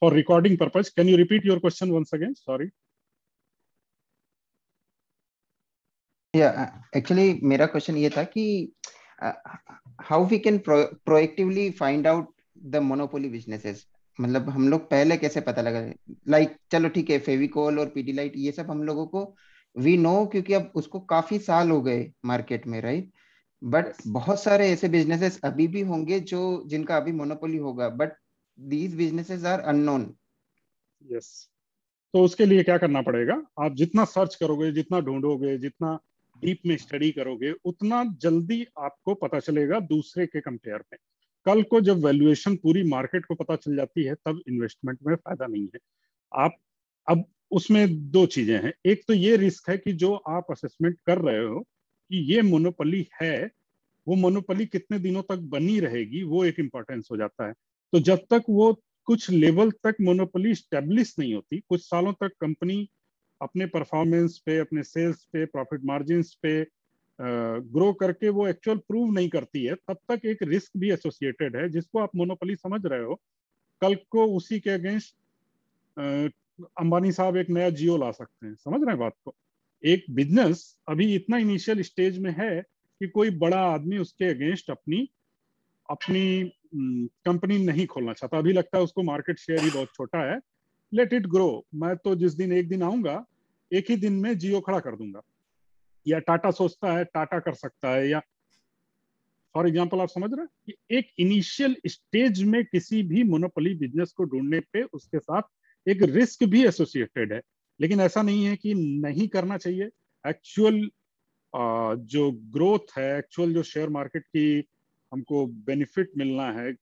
for recording purpose, can you repeat your question once again? Sorry. Yeah, actually मेरा question ये था कि how we can proactively find out the monopoly businesses. मतलब हम लोग पहले कैसे पता लगा, लाइक चलो ठीक है फेविकोल और पीडीलाइट ये सब हम लोगों को वी नो क्योंकि अब उसको काफी साल हो गए मार्केट में, राइट? बट बहुत सारे ऐसे बिजनेसेस अभी भी होंगे जो जिनका अभी मोनोपोली होगा, but these businesses are unknown. Yes, तो उसके लिए क्या करना पड़ेगा, आप जितना सर्च करोगे, जितना ढूंढोगे, जितना डीप में स्टडी करोगे, उतना जल्दी आपको पता चलेगा दूसरे के कंपेयर में. कल को जब वैल्यूएशन पूरी मार्केट को पता चल जाती है तब इन्वेस्टमेंट में फायदा नहीं है. आप अब उसमें दो चीजें हैं. एक तो ये रिस्क है कि जो आप असेसमेंट कर रहे हो कि ये मोनोपोली है, वो मोनोपोली कितने दिनों तक बनी रहेगी, वो एक इम्पोर्टेंस हो जाता है. तो जब तक वो कुछ लेवल तक मोनोपोली स्टेब्लिश नहीं होती, कुछ सालों तक कंपनी अपने परफॉर्मेंस पे, अपने सेल्स पे, प्रॉफिट मार्जिन पे ग्रो करके वो एक्चुअल प्रूव नहीं करती है, तब तक एक रिस्क भी एसोसिएटेड है जिसको आप मोनोपोली समझ रहे हो. कल को उसी के अगेंस्ट अंबानी साहब एक नया जियो ला सकते हैं. समझ रहे हैं बात को? एक बिजनेस अभी इतना इनिशियल स्टेज में है कि कोई बड़ा आदमी उसके अगेंस्ट अपनी अपनी कंपनी नहीं खोलना चाहता. अभी लगता है उसको मार्केट शेयर ही बहुत छोटा है, लेट इट ग्रो. मैं तो जिस दिन एक दिन आऊंगा, एक ही दिन में जियो खड़ा कर दूंगा. या टाटा सोचता है टाटा कर सकता है, या फॉर एग्जाम्पल आप समझ रहे हैं कि एक इनिशियल स्टेज में किसी भी मोनोपोली बिजनेस को ढूंढने पे उसके साथ एक रिस्क भी एसोसिएटेड है. लेकिन ऐसा नहीं है कि नहीं करना चाहिए. एक्चुअल जो ग्रोथ है, एक्चुअल जो शेयर मार्केट की हमको बेनिफिट मिलना है,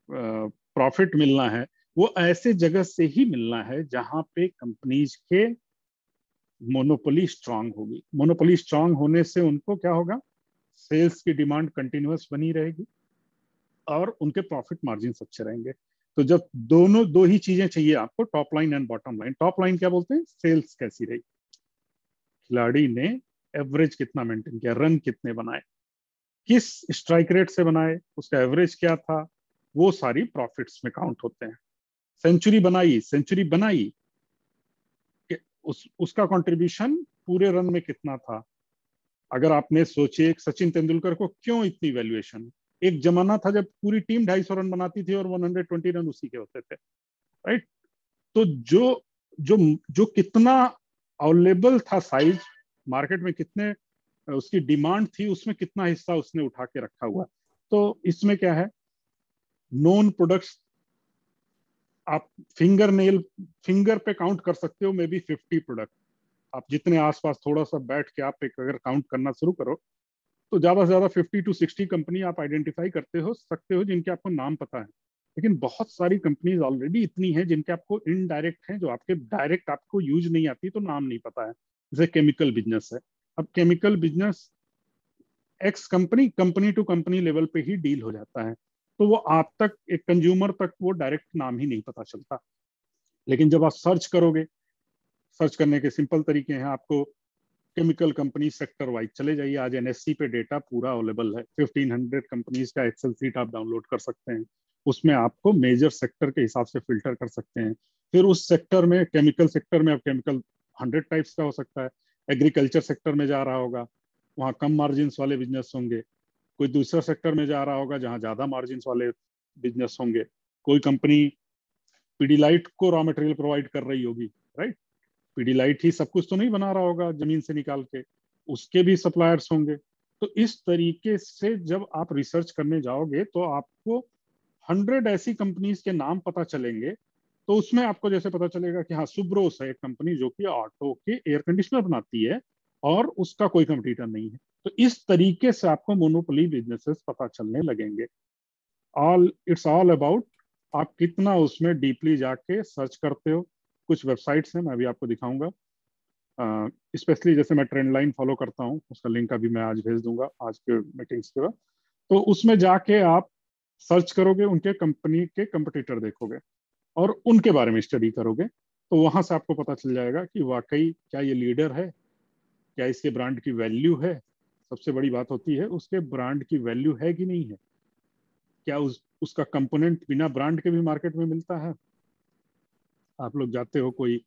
प्रॉफिट मिलना है, वो ऐसे जगह से ही मिलना है जहां पे कंपनीज के मोनोपोली स्ट्रांग होगी. मोनोपोली स्ट्रांग होने से उनको क्या होगा, सेल्स की डिमांड कंटिन्यूअस बनी रहेगी और उनके प्रॉफिट मार्जिन अच्छे रहेंगे. तो जब दोनों दो ही चीजें चाहिए आपको, top line and bottom line. Top line क्या बोलते हैं, सेल्स कैसी रही, खिलाड़ी ने एवरेज कितना मेंटेन किया, रन कितने बनाए, किस स्ट्राइक रेट से बनाए, उसका एवरेज क्या था, वो सारी प्रॉफिट्स में काउंट होते हैं. सेंचुरी बनाई उसका कंट्रीब्यूशन पूरे रन में कितना था. अगर आपने सोचे सचिन तेंदुलकर को क्यों इतनी वैल्यूएशन, एक जमाना था जब पूरी टीम 250 रन बनाती थी और 120 रन उसी के होते थे, राइट? तो जो जो जो कितना अवेलेबल था साइज मार्केट में, कितने उसकी डिमांड थी, उसमें कितना हिस्सा उसने उठा के रखा हुआ. तो इसमें क्या है, नॉन प्रोडक्ट्स आप फिंगर पे काउंट कर सकते हो, मे बी 50 प्रोडक्ट. आप जितने आसपास थोड़ा सा बैठ के आप एक अगर काउंट करना शुरू करो तो ज्यादा से ज्यादा 50 to 60 कंपनी आप आइडेंटिफाई करते हो सकते हो जिनके आपको नाम पता है. लेकिन बहुत सारी कंपनीज ऑलरेडी इतनी हैं जिनके आपको इनडायरेक्ट हैं, जो आपके डायरेक्ट आपको यूज नहीं आती, तो नाम नहीं पता है. जैसे केमिकल बिजनेस है. अब chemical business ex company company to company level पे ही डील हो जाता है, तो वो आप तक एक कंज्यूमर तक वो डायरेक्ट नाम ही नहीं पता चलता. लेकिन जब आप सर्च करोगे, सर्च करने के सिंपल तरीके हैं. आपको केमिकल कंपनी सेक्टर वाइज चले जाइए. आज एनएससी पे डेटा पूरा अवेलेबल है. 1500 कंपनीज का एक्सेल सीट आप डाउनलोड कर सकते हैं. उसमें आपको मेजर सेक्टर के हिसाब से फिल्टर कर सकते हैं. फिर उस सेक्टर में, केमिकल सेक्टर में, अब केमिकल 100 टाइप्स का हो सकता है. एग्रीकल्चर सेक्टर में जा रहा होगा, वहाँ कम मार्जिन वाले बिजनेस होंगे. कोई दूसरा सेक्टर में जा रहा होगा जहाँ ज्यादा मार्जिन वाले बिजनेस होंगे. कोई कंपनी पीडीलाइट को रॉ मटेरियल प्रोवाइड कर रही होगी, राइट? पीडीलाइट ही सब कुछ तो नहीं बना रहा होगा जमीन से निकाल के, उसके भी सप्लायर्स होंगे. तो इस तरीके से जब आप रिसर्च करने जाओगे तो आपको 100 ऐसी कंपनीज के नाम पता चलेंगे. तो उसमें आपको जैसे पता चलेगा कि हाँ, सुब्रोस है एक कंपनी जो कि ऑटो के एयर कंडीशनर बनाती है और उसका कोई कंपटीटर नहीं है. तो इस तरीके से आपको मोनोपोली बिजनेसेस पता चलने लगेंगे. इट्स ऑल अबाउट आप कितना उसमें डीपली जाके सर्च करते हो. कुछ वेबसाइट्स हैं, मैं अभी आपको दिखाऊंगा. स्पेशली जैसे मैं ट्रेंड लाइन फॉलो करता हूँ, उसका लिंक अभी मैं आज भेज दूंगा आज के मीटिंग्स के बाद. तो उसमें जाके आप सर्च करोगे, उनके कंपनी के कंपटीटर देखोगे और उनके बारे में स्टडी करोगे, तो वहां से आपको पता चल जाएगा कि वाकई क्या ये लीडर है, क्या इसके ब्रांड की वैल्यू है. सबसे बड़ी बात होती है उसके ब्रांड की वैल्यू है कि नहीं है, क्या उसका कंपोनेंट बिना ब्रांड के भी मार्केट में मिलता है. आप लोग जाते हो कोई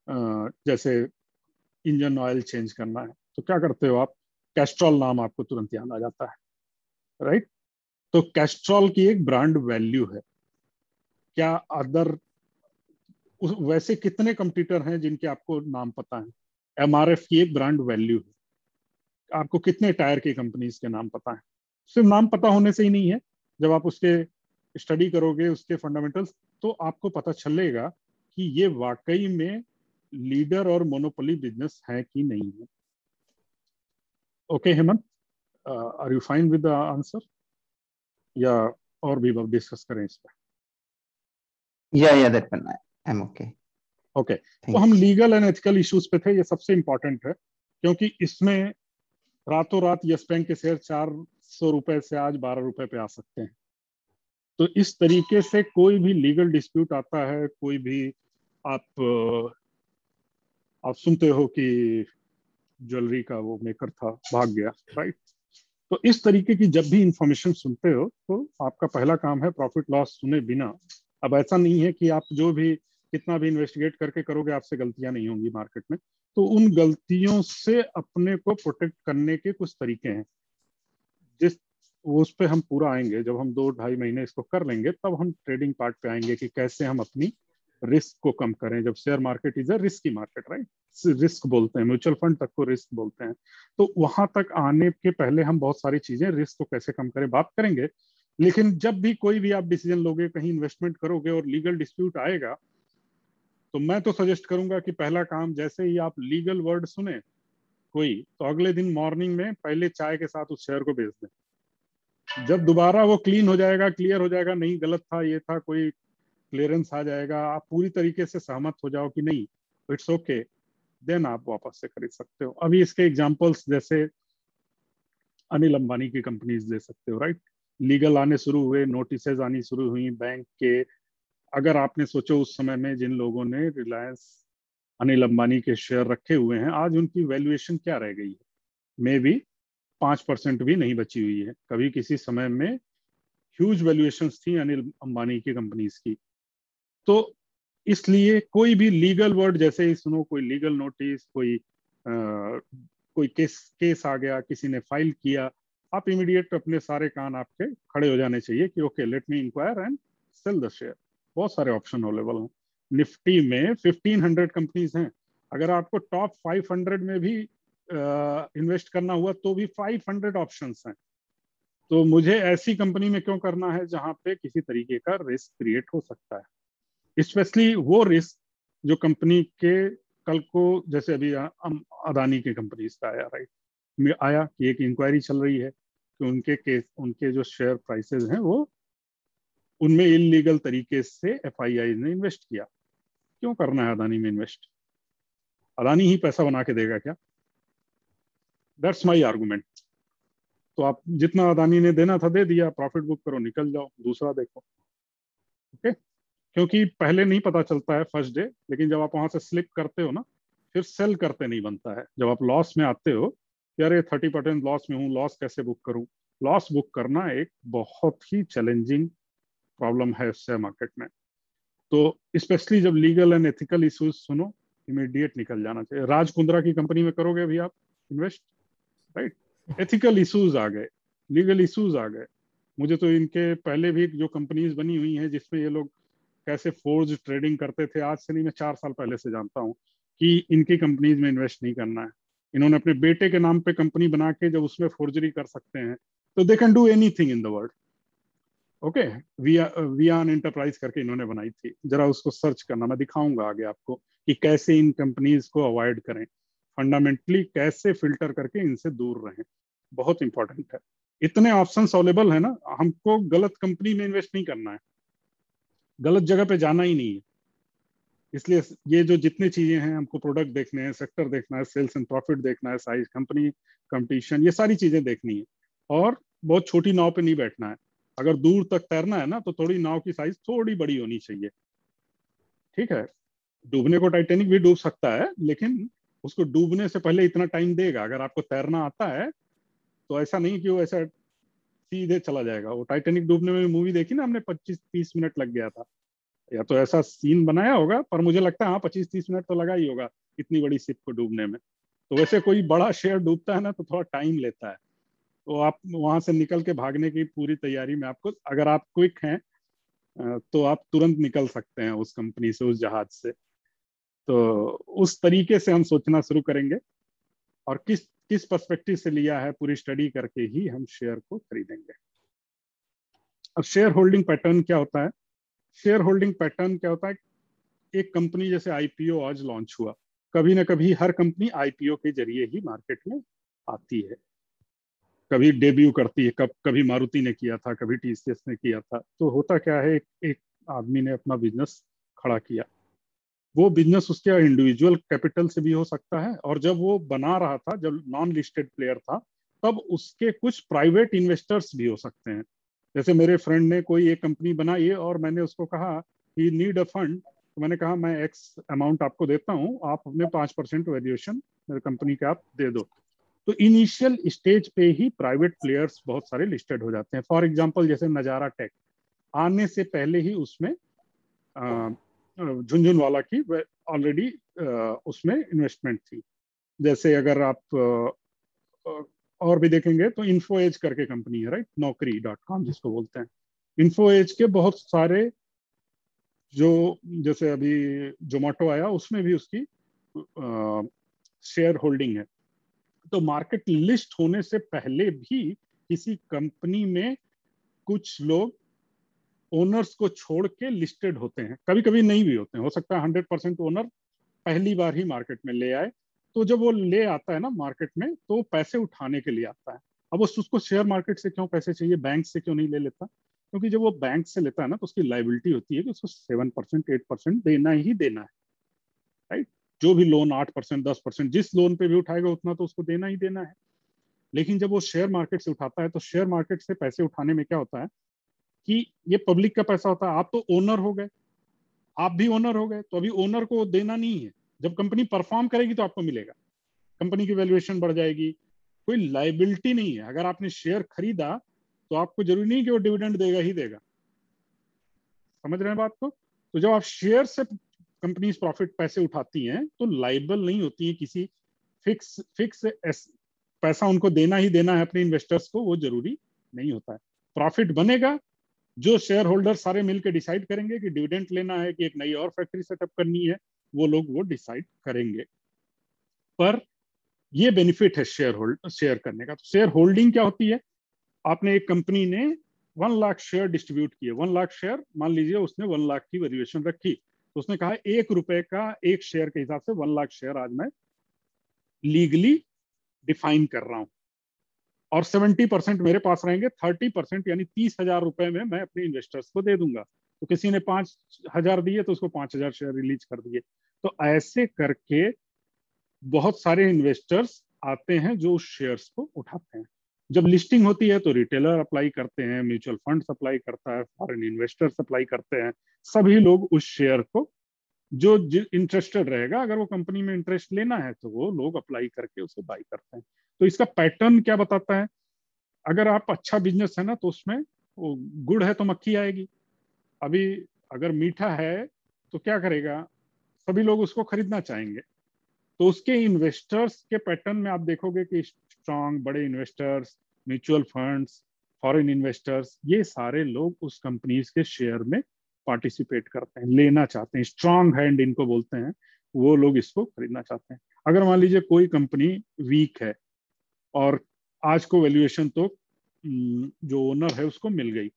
जैसे इंजन ऑयल चेंज करना है तो क्या करते हो आप, कैस्ट्रॉल नाम आपको तुरंत याद आ जाता है, राइट? तो कैस्ट्रॉल की एक ब्रांड वैल्यू है। क्या अदर वैसे कितने कंपटीटर हैं जिनके आपको नाम पता है? एमआरएफ की एक ब्रांड वैल्यू है। आपको कितने टायर की कंपनीज के नाम पता है? सिर्फ नाम पता होने से ही नहीं है, जब आप उसके स्टडी करोगे उसके फंडामेंटल्स, तो आपको पता चलेगा कि ये वाकई में लीडर और मोनोपोली बिजनेस है कि नहीं है। Okay Hemant, are you fine with the answer, या और भी डिस्कस करें इस पर? या that one I am okay. Okay, तो हम लीगल एंड एथिकल इश्यूज पे थे, ये सबसे इंपॉर्टेंट है क्योंकि इसमें रातों रात यस बैंक के शेयर 400 रुपए से आज 12 रुपए पे आ सकते हैं। तो इस तरीके से कोई भी लीगल डिस्प्यूट आता है, कोई भी आप सुनते हो कि ज्वेलरी का वो मेकर था भाग गया, राइट? तो इस तरीके की जब भी इंफॉर्मेशन सुनते हो तो आपका पहला काम है प्रॉफिट लॉस सुने बिना। अब ऐसा नहीं है कि आप जो भी कितना भी इन्वेस्टिगेट करके करोगे आपसे गलतियां नहीं होंगी मार्केट में, तो उन गलतियों से अपने को प्रोटेक्ट करने के कुछ तरीके हैं, जिस उस पे हम पूरा आएंगे। जब हम 2-2.5 महीने इसको कर लेंगे तब हम ट्रेडिंग पार्ट पे आएंगे कि कैसे हम अपनी रिस्क को कम करें। जब share market is a risky market, right, risk बोलते हैं, म्यूचुअल फंड तक को रिस्क बोलते हैं। तो वहां तक आने के पहले हम बहुत सारी चीजें रिस्क को कैसे कम करें बात करेंगे। लेकिन जब भी कोई भी आप डिसीजन लोगे, कहीं इन्वेस्टमेंट करोगे और लीगल डिस्प्यूट आएगा, तो मैं तो सजेस्ट करूंगा कि पहला काम, जैसे ही आप लीगल वर्ड सुने कोई, तो अगले दिन मॉर्निंग में पहले चाय के साथ उस शेयर को बेच दें। जब दोबारा वो क्लीन हो जाएगा, क्लियर हो जाएगा, नहीं गलत था ये था, कोई क्लियरेंस आ जाएगा, आप पूरी तरीके से सहमत हो जाओ कि नहीं इट्स ओके, देन आप वापस से खरीद सकते हो। अभी इसके एग्जांपल्स जैसे अनिल अंबानी की कंपनीज दे सकते हो, राइट? लीगल आने शुरू हुए, नोटिस आनी शुरू हुई बैंक के। अगर आपने सोचो उस समय में जिन लोगों ने रिलायंस अनिल अंबानी के शेयर रखे हुए हैं, आज उनकी वैल्यूएशन क्या रह गई है? मे बी 5% भी नहीं बची हुई है। कभी किसी समय में ह्यूज वैल्यूएशन थी अनिल अंबानी की कंपनीज की। तो इसलिए कोई भी लीगल वर्ड जैसे ही सुनो, कोई लीगल नोटिस, कोई केस आ गया, किसी ने फाइल किया, आप इमीडिएट अपने सारे कान आपके खड़े हो जाने चाहिए कि okay let me inquire and sell the share. बहुत सारे ऑप्शन अवेलेबल हैं। निफ्टी में 1500 कंपनीज हैं। अगर आपको टॉप 500 में भी इन्वेस्ट करना हुआ तो भी 500 ऑप्शंस हैं। तो मुझे ऐसी कंपनी में क्यों करना है जहां पे किसी तरीके का रिस्क क्रिएट हो सकता है, स्पेशली वो रिस्क जो कंपनी के कल को, जैसे अभी अदानी की कंपनी का आया, राइट, आया कि एक इंक्वायरी चल रही है कि उनके जो शेयर प्राइसेस हैं वो उनमें इलीगल तरीके से एफआईआई ने इन्वेस्ट किया। क्यों करना है अदानी में इन्वेस्ट? अदानी ही पैसा बना के देगा क्या? That's my argument. तो आप जितना अदानी ने देना था दे दिया, प्रॉफिट बुक करो, निकल जाओ, दूसरा देखो। ओके, क्योंकि पहले नहीं पता चलता है फर्स्ट डे, लेकिन जब आप वहां से स्लिप करते हो ना, फिर सेल करते नहीं बनता है। जब आप लॉस में आते हो कि अरे 30% लॉस में हूँ, लॉस कैसे बुक करूँ, लॉस बुक करना एक बहुत ही चैलेंजिंग प्रॉब्लम है शेयर मार्केट में। तो स्पेशली जब लीगल एंड एथिकल इश्यूज सुनो, इमीडिएट निकल जाना चाहिए। राज कुंद्रा की कंपनी में करोगे अभी आप इन्वेस्ट, राइट? एथिकल इश्यूज आ गए, लीगल इश्यूज आ गए। मुझे तो इनके पहले भी जो कंपनीज बनी हुई हैं जिसमें ये लोग कैसे फोर्ज ट्रेडिंग करते थे, आज से नहीं, मैं 4 साल पहले से जानता हूँ कि इनकी कंपनीज में इन्वेस्ट नहीं करना है। इन्होंने अपने बेटे के नाम पे कंपनी बना के जब उसमें फोर्जरी कर सकते हैं, तो they can do anything in the world. Okay, Viaan enterprise करके इन्होंने बनाई थी, जरा उसको सर्च करना, मैं दिखाऊंगा आगे आपको कि कैसे इन कंपनीज को अवॉइड करें, फंडामेंटली कैसे फिल्टर करके इनसे दूर रहें। बहुत इंपॉर्टेंट है। इतने ऑप्शंस अवेलेबल है ना, हमको गलत कंपनी में इन्वेस्ट नहीं करना है, गलत जगह पे जाना ही नहीं है। इसलिए ये जो जितनी चीजें हैं, हमको प्रोडक्ट देखने हैं, सेक्टर देखना है, सेल्स एंड प्रॉफिट देखना है, साइज कंपनी, कंपटीशन, ये सारी चीजें देखनी है। और बहुत छोटी नाव पे नहीं बैठना है। अगर दूर तक तैरना है ना, तो थोड़ी नाव की साइज थोड़ी बड़ी होनी चाहिए, ठीक है? डूबने को टाइटेनिक भी डूब सकता है, लेकिन उसको डूबने से पहले इतना टाइम देगा। अगर आपको तैरना आता है तो ऐसा नहीं कि वो ऐसा सीधे चला जाएगा। वो टाइटेनिक डूबने में मूवी देखी ना हमने, 25-30 मिनट लग गया था। या तो ऐसा सीन बनाया होगा, पर मुझे लगता है हाँ 25-30 मिनट तो लगा ही होगा इतनी बड़ी शिप को डूबने में। तो वैसे कोई बड़ा शेयर डूबता है ना तो थोड़ा टाइम लेता है, तो आप वहां से निकल के भागने की पूरी तैयारी में आपको, अगर आप क्विक हैं तो आप तुरंत निकल सकते हैं उस कंपनी से, उस जहाज से। तो उस तरीके से हम सोचना शुरू करेंगे, और किस किस पर्सपेक्टिव से लिया है पूरी स्टडी करके ही हम शेयर को खरीदेंगे। अब शेयर होल्डिंग पैटर्न क्या होता है? शेयर होल्डिंग पैटर्न क्या होता है? एक कंपनी जैसे आईपीओ आज लॉन्च हुआ, कभी ना कभी हर कंपनी आईपीओ के जरिए ही मार्केट में आती है, कभी डेब्यू करती है, कभी मारुति ने किया था, कभी टीसीएस ने किया था। तो होता क्या है, एक आदमी ने अपना बिजनेस खड़ा किया, वो बिजनेस उसके इंडिविजुअल कैपिटल से भी हो सकता है, और जब वो बना रहा था, जब नॉन लिस्टेड प्लेयर था, तब उसके कुछ प्राइवेट इन्वेस्टर्स भी हो सकते हैं। जैसे मेरे फ्रेंड ने कोई एक कंपनी बनाई है और मैंने उसको कहा ही नीड अ फंड, तो मैंने कहा मैं एक्स अमाउंट आपको देता हूँ, आप अपने 5% वैल्यूएशन मेरे कंपनी के आप दे दो। तो इनिशियल स्टेज पे ही प्राइवेट प्लेयर्स बहुत सारे लिस्टेड हो जाते हैं। फॉर एग्जांपल जैसे नजारा टेक आने से पहले ही उसमें झुनझुनवाला की ऑलरेडी उसमें इन्वेस्टमेंट थी। जैसे अगर आप और भी देखेंगे तो इन्फो एज करके कंपनी है, राइट, नौकरी.com जिसको बोलते हैं। इन्फो एज के बहुत सारे जो, जैसे अभी जोमेटो आया उसमें भी उसकी शेयर होल्डिंग है। तो मार्केट लिस्ट होने से पहले भी किसी कंपनी में कुछ लोग ओनर्स को छोड़ के लिस्टेड होते हैं, कभी कभी नहीं भी होते हैं, हो सकता है 100% ओनर पहली बार ही मार्केट में ले आए। तो जब वो ले आता है ना मार्केट में, तो पैसे उठाने के लिए आता है। अब उसको शेयर मार्केट से क्यों पैसे चाहिए, बैंक से क्यों नहीं ले लेता? क्योंकि जब वो बैंक से लेता है ना तो उसकी लाइबिलिटी होती है कि उसको 7% 8% देना ही देना है, राइट। जो भी लोन 8% 10% जिस लोन पे भी उठाएगा उतना तो उसको देना ही देना है। लेकिन जब वो शेयर मार्केट से उठाता है, तो शेयर मार्केट से पैसे उठाने में क्या होता है कि ये पब्लिक का पैसा होता है, आप तो ओनर हो गए, आप भी ओनर हो गए, तो अभी ओनर को देना नहीं है। जब कंपनी परफॉर्म करेगी तो आपको मिलेगा, कंपनी की वैल्यूएशन बढ़ जाएगी, कोई लाइबिलिटी नहीं है। अगर आपने शेयर खरीदा तो आपको जरूरी नहीं कि वो डिविडेंड देगा ही देगा। समझ रहे हैं बात को? तो जब आप शेयर से कंपनी प्रॉफिट पैसे उठाती हैं तो लाइबल नहीं होती है किसी फिक्स फिक्स पैसा उनको देना ही देना है अपने इन्वेस्टर्स को, वो जरूरी नहीं होता है। प्रॉफिट बनेगा, जो शेयर होल्डर सारे मिलकर डिसाइड करेंगे कि डिविडेंड लेना है कि एक नई और फैक्ट्री सेटअप करनी है, वो लोग वो डिसाइड करेंगे। पर ये बेनिफिट है शेयर करने का। तो शेयर होल्डिंग क्या होती है? आपने एक कंपनी ने 1 लाख शेयर डिस्ट्रीब्यूट किए, 1 लाख शेयर, मान लीजिए उसने 1 लाख की वैल्यूएशन रखी, तो उसने कहा 1 रुपए का एक शेयर के हिसाब से 1 लाख शेयर आज मैं लीगली डिफाइन कर रहा हूं, और 70% मेरे पास रहेंगे, 30% यानी 30,000 रुपए में मैं अपने इन्वेस्टर्स को दे दूंगा। तो किसी ने 5,000 दिए तो उसको 5,000 शेयर रिलीज कर दिए। तो ऐसे करके बहुत सारे इन्वेस्टर्स आते हैं जो उस शेयर्स को उठाते हैं। जब लिस्टिंग होती है तो रिटेलर अप्लाई करते हैं, म्यूचुअल फंड अप्लाई करता है, फॉरेन इन्वेस्टर्स अप्लाई करते हैं, सभी लोग उस शेयर को, जो इंटरेस्टेड रहेगा, अगर वो कंपनी में इंटरेस्ट लेना है तो वो लोग अप्लाई करके उसे बाई करते हैं। तो इसका पैटर्न क्या बताता है? अगर आप अच्छा बिजनेस है ना तो उसमें वो गुड़ है तो मक्खी आएगी। अभी अगर मीठा है तो क्या करेगा, सभी लोग उसको खरीदना चाहेंगे। तो उसके इन्वेस्टर्स के पैटर्न में आप देखोगे कि स्ट्रांग बड़े investors, mutual funds, foreign investors, ये सारे लोग उस कंपनीज के शेयर में पार्टिसिपेट करते हैं, लेना चाहते हैं, स्ट्रांग हैंड इनको बोलते हैं, वो लोग इसको खरीदना चाहते हैं। अगर मान लीजिए कोई कंपनी वीक है और आज को वैल्यूएशन तो जो ओनर है उसको मिल गई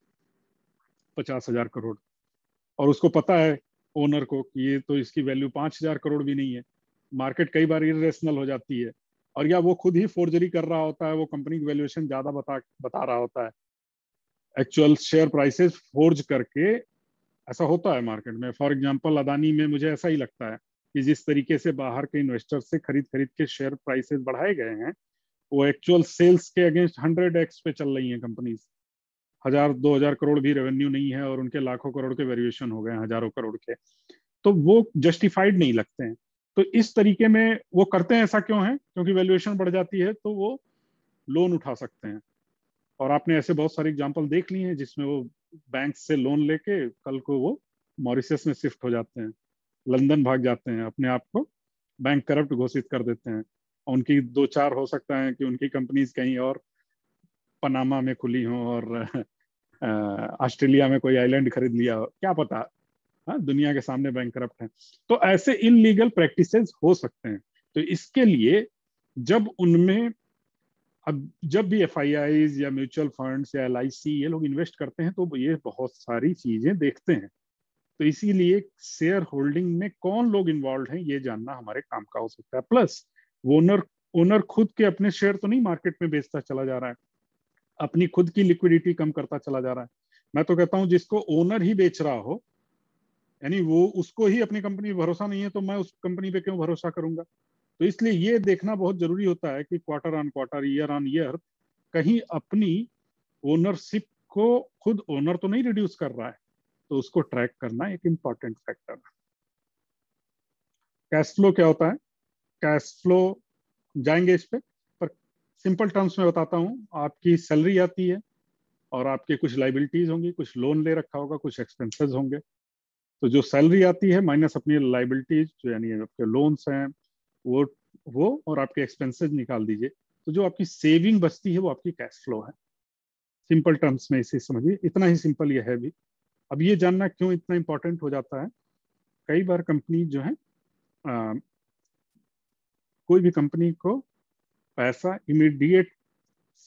50,000 करोड़, और उसको पता है ओनर को कि ये तो इसकी वैल्यू 5,000 करोड़ भी नहीं है, मार्केट कई बार इरेशनल हो जाती है, और या वो खुद ही फोर्जरी कर रहा होता है, वो कंपनी की वैल्यूएशन ज्यादा बता रहा होता है, एक्चुअल शेयर प्राइसेस फोर्ज करके। ऐसा होता है मार्केट में। फॉर एग्जांपल अदानी में मुझे ऐसा ही लगता है कि जिस तरीके से बाहर के इन्वेस्टर से खरीद खरीद के शेयर प्राइसेस बढ़ाए गए हैं, वो एक्चुअल सेल्स के अगेंस्ट 100x पे चल रही हैं कंपनीज। 1,000-2,000 करोड़ भी रेवेन्यू नहीं है और उनके लाखों करोड़ के वैल्यूएशन हो गए हैं, हजारों करोड़ के। तो वो जस्टिफाइड नहीं लगते हैं। तो इस तरीके में वो करते हैं। ऐसा क्यों है? क्योंकि वैल्यूएशन बढ़ जाती है तो वो लोन उठा सकते हैं। और आपने ऐसे बहुत सारे एग्जांपल देख लिए हैं जिसमें वो बैंक से लोन लेके कल को वो मॉरिशस में शिफ्ट हो जाते हैं, लंदन भाग जाते हैं, अपने आप को बैंक करप्ट घोषित कर देते हैं। उनकी दो चार हो सकता है कि उनकी कंपनीज कहीं और पनामा में खुली हों और ऑस्ट्रेलिया में कोई आइलैंड खरीद लिया हो, क्या पता। हाँ, दुनिया के सामने बैंक करप्ट है। तो ऐसे इनलीगल प्रैक्टिसेस हो सकते हैं। तो इसके लिए जब उनमें, अब जब भी एफआईआईज या म्यूचुअल फंड्स या एलआईसी ये लोग इन्वेस्ट करते हैं तो ये बहुत सारी चीजें देखते हैं। तो इसीलिए शेयर होल्डिंग में कौन लोग इन्वॉल्व हैं ये जानना हमारे काम का हो सकता है। प्लस ओनर ओनर खुद के अपने शेयर तो नहीं मार्केट में बेचता चला जा रहा है, अपनी खुद की लिक्विडिटी कम करता चला जा रहा है। मैं तो कहता हूं जिसको ओनर ही बेच रहा हो, यानी वो उसको ही अपनी कंपनी में भरोसा नहीं है, तो मैं उस कंपनी पे क्यों भरोसा करूंगा। तो इसलिए ये देखना बहुत जरूरी होता है कि quarter on quarter, year on year कहीं अपनी ओनरशिप को खुद ओनर तो नहीं रिड्यूस कर रहा है, तो उसको ट्रैक करना एक इंपॉर्टेंट फैक्टर है। कैश फ्लो क्या होता है? कैश फ्लो जाएंगे इस पे, पर सिंपल टर्म्स में बताता हूं। आपकी सैलरी आती है और आपके कुछ लाइबिलिटीज होंगी, कुछ लोन ले रखा होगा, कुछ एक्सपेंसेस होंगे। तो जो सैलरी आती है माइनस अपनी लाइबिलिटीज, जो यानी आपके लोन्स हैं, वो वो और आपके एक्सपेंसेस निकाल दीजिए, तो जो आपकी सेविंग बचती है वो आपकी कैश फ्लो है। सिंपल टर्म्स में इसे समझिए, इतना ही सिंपल ये है भी। अब ये जानना क्यों इतना इंपॉर्टेंट हो जाता है, कई बार कंपनी जो है, कोई भी कंपनी को पैसा इमीडिएट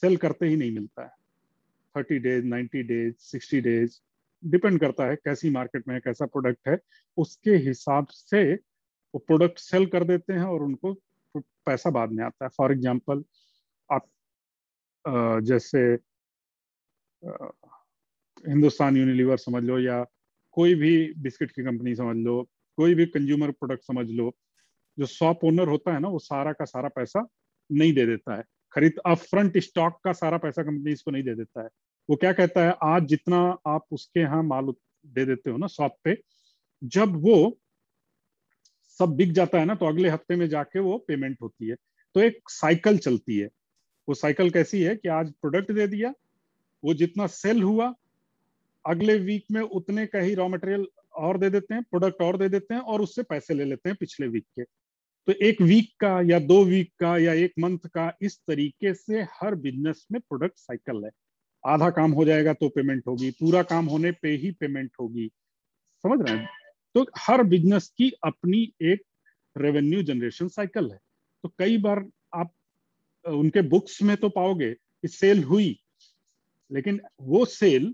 सेल करते ही नहीं मिलता है। 30 डेज, 90 डेज, 60 डेज, डिपेंड करता है कैसी मार्केट में है, कैसा प्रोडक्ट है, उसके हिसाब से वो प्रोडक्ट सेल कर देते हैं और उनको पैसा बाद में आता है। फॉर एग्जांपल, आप जैसे हिंदुस्तान यूनिलीवर समझ लो, या कोई भी बिस्किट की कंपनी समझ लो, कोई भी कंज्यूमर प्रोडक्ट समझ लो, जो शॉप ओनर होता है ना, वो सारा का सारा पैसा नहीं दे देता है। खरीद अपफ्रंट स्टॉक का सारा पैसा कंपनी इसको नहीं दे देता है। वो क्या कहता है, आज जितना आप उसके यहाँ माल दे देते हो ना शॉप पे, जब वो सब बिक जाता है ना, तो अगले हफ्ते में जाके वो पेमेंट होती है। तो एक साइकिल चलती है। वो साइकिल कैसी है कि आज प्रोडक्ट दे दिया, वो जितना सेल हुआ अगले वीक में उतने का ही रॉ मटेरियल और दे देते हैं, प्रोडक्ट और दे देते हैं, और उससे पैसे ले लेते हैं पिछले वीक के। तो एक वीक का या 2 वीक का या एक मंथ का, इस तरीके से हर बिजनेस में प्रोडक्ट साइकिल है। आधा काम हो जाएगा तो पेमेंट होगी, पूरा काम होने पे ही पेमेंट होगी। समझ रहे हैं? तो हर बिजनेस की अपनी एक रेवेन्यू जनरेशन साइकिल है। तो कई बार आप उनके बुक्स में तो पाओगे कि सेल हुई, लेकिन वो सेल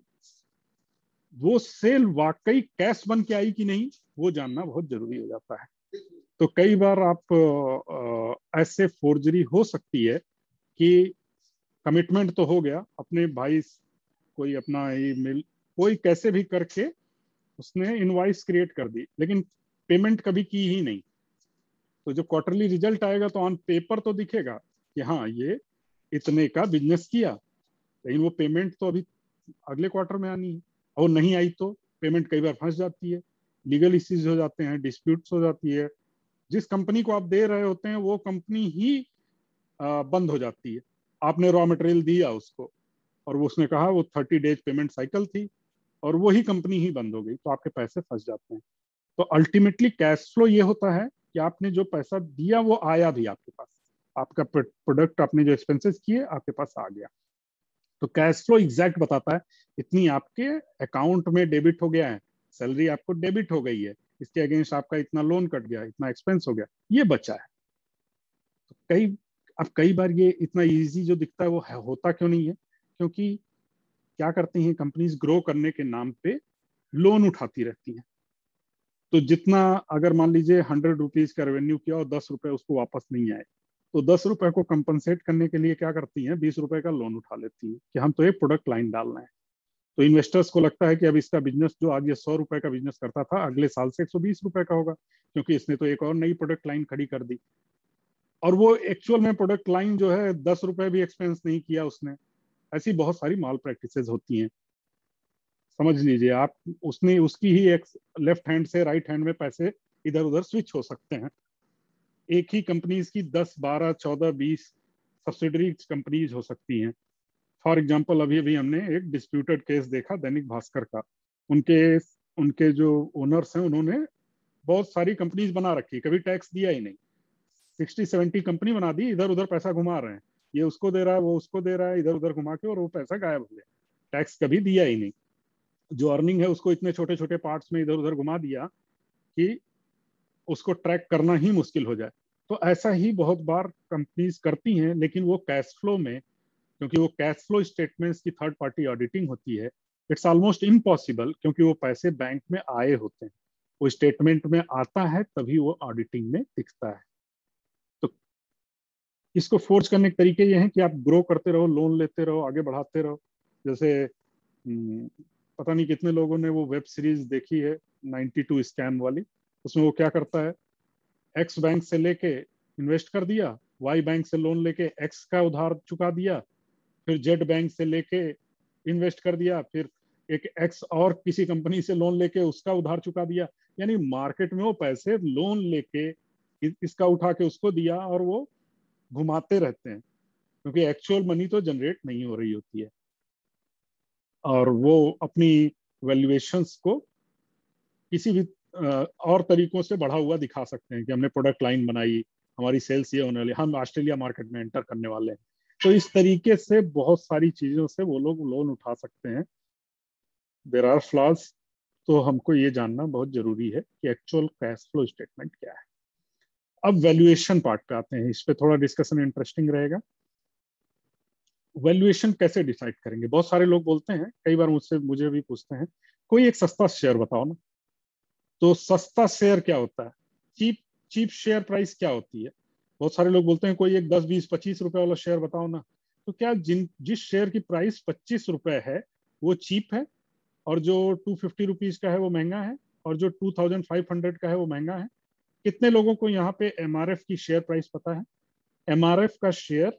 वाकई कैश बन के आई कि नहीं, वो जानना बहुत जरूरी हो जाता है। तो कई बार आप ऐसे फोर्जरी हो सकती है कि कमिटमेंट तो हो गया, अपने भाई कोई अपना ईमेल कोई कैसे भी करके उसने इनवॉइस क्रिएट कर दी, लेकिन पेमेंट कभी की ही नहीं। तो जो क्वार्टरली रिजल्ट आएगा तो ऑन पेपर तो दिखेगा कि हाँ ये इतने का बिजनेस किया, लेकिन वो पेमेंट तो अभी अगले क्वार्टर में आनी है। और नहीं आई तो पेमेंट कई बार फंस जाती है, लीगल इश्यूज हो जाते हैं, डिस्प्यूट्स हो जाती है। जिस कंपनी को आप दे रहे होते हैं वो कंपनी ही बंद हो जाती है। आपने रॉ मटेरियल दिया उसको और वो उसने कहा वो 30 डेज पेमेंट साइकिल थी, और वही कंपनी ही बंद हो गई, तो आपके पैसे फंस जाते हैं। तो अल्टीमेटली कैश फ्लो ये होता है कि आपने जो पैसा दिया वो आया भी आपके पास, आपका प्रोडक्ट, आपने जो एक्सपेंसेस किए आपके पास आ गया। तो कैश फ्लो एग्जैक्ट बताता है इतनी आपके अकाउंट में डेबिट हो गया है, सैलरी आपको डेबिट हो गई है, इसके अगेंस्ट आपका इतना लोन कट गया, इतना एक्सपेंस हो गया, ये बचा है। तो कई बार ये इतना इजी जो दिखता है वो होता क्यों नहीं है, क्योंकि क्या करती हैं कंपनीज, ग्रो करने के नाम पे लोन उठाती रहती हैं। तो जितना, अगर मान लीजिए 100 रुपीज का रेवेन्यू किया और 10 रुपए उसको वापस नहीं आए, तो 10 रुपए को कंपनसेट करने के लिए क्या करती हैं, 20 रुपए का लोन उठा लेती हैं कि हम तो एक प्रोडक्ट लाइन डाल रहे हैं। तो इन्वेस्टर्स को लगता है कि अब इसका बिजनेस, जो आज ये 100 रुपए का बिजनेस करता था, अगले साल से 120 रुपए का होगा, क्योंकि इसने तो एक और नई प्रोडक्ट लाइन खड़ी कर दी। और वो एक्चुअल में प्रोडक्ट लाइन जो है 10 रुपए भी एक्सपेंस नहीं किया उसने। ऐसी बहुत सारी माल प्रैक्टिसेस होती हैं, समझ लीजिए आप। उसने उसकी ही एक लेफ्ट हैंड से राइट हैंड में पैसे इधर उधर स्विच हो सकते हैं। एक ही कंपनीज की 10, 12, 14, 20 सब्सिडरी कंपनीज हो सकती हैं। फॉर एग्जाम्पल, अभी अभी हमने एक डिस्प्यूटेड केस देखा दैनिक भास्कर का। उनके उनके जो ओनर्स हैं उन्होंने बहुत सारी कंपनीज बना रखी, कभी टैक्स दिया ही नहीं। 60-70 कंपनी बना दी, इधर उधर पैसा घुमा रहे हैं, ये उसको दे रहा है, वो उसको दे रहा है, इधर उधर घुमा के, और वो पैसा गायब हो गया, टैक्स कभी दिया ही नहीं। जो अर्निंग है उसको इतने छोटे छोटे पार्ट्स में इधर उधर घुमा दिया कि उसको ट्रैक करना ही मुश्किल हो जाए। तो ऐसा ही बहुत बार कंपनीज करती हैं, लेकिन वो कैश फ्लो में, क्योंकि वो कैश फ्लो स्टेटमेंट्स की थर्ड पार्टी ऑडिटिंग होती है, इट्स ऑलमोस्ट इम्पॉसिबल, क्योंकि वो पैसे बैंक में आए होते हैं, वो स्टेटमेंट में आता है तभी वो ऑडिटिंग में दिखता है। तो इसको फोर्स करने के तरीके ये हैं कि आप ग्रो करते रहो, लोन लेते रहो, आगे बढ़ाते रहो। जैसे पता नहीं कितने लोगों ने वो वेब सीरीज देखी है 92 स्कैम वाली। उसमें वो क्या करता है, एक्स बैंक से लेके इन्वेस्ट कर दिया, वाई बैंक से लोन लेके एक्स का उधार चुका दिया, फिर जेड बैंक से लेके इन्वेस्ट कर दिया, फिर एक एक्स और किसी कंपनी से लोन लेके उसका उधार चुका दिया। यानी मार्केट में वो पैसे लोन लेके इसका उठा के उसको दिया, और वो घुमाते रहते हैं, क्योंकि एक्चुअल मनी तो जनरेट नहीं हो रही होती है। और वो अपनी वैल्यूएशंस को किसी भी और तरीकों से बढ़ा हुआ दिखा सकते हैं कि हमने प्रोडक्ट लाइन बनाई, हमारी सेल्स ये होने वाली, हम ऑस्ट्रेलिया मार्केट में एंटर करने वाले हैं। तो इस तरीके से बहुत सारी चीजों से वो लोग लोन उठा सकते हैं। There are flaws. तो हमको ये जानना बहुत जरूरी है कि एक्चुअल कैश फ्लो स्टेटमेंट क्या है। अब वैल्यूएशन पार्ट पे आते हैं, इस पे थोड़ा डिस्कशन इंटरेस्टिंग रहेगा। वैल्यूएशन कैसे डिसाइड करेंगे? बहुत सारे लोग बोलते हैं, कई बार मुझसे मुझे भी पूछते हैं, कोई एक सस्ता शेयर बताओ ना। तो सस्ता शेयर क्या होता है, चीप चीप शेयर प्राइस क्या होती है? बहुत सारे लोग बोलते हैं कोई एक 10, 20, 25 रुपए वाला शेयर बताओ ना। तो क्या जिस शेयर की प्राइस 25 रुपए है वो चीप है, और जो 250 रुपीज का है वो महंगा है, और जो 2500 का है वो महंगा है? कितने लोगों को यहाँ पे एमआरएफ की शेयर प्राइस पता है? एमआरएफ का शेयर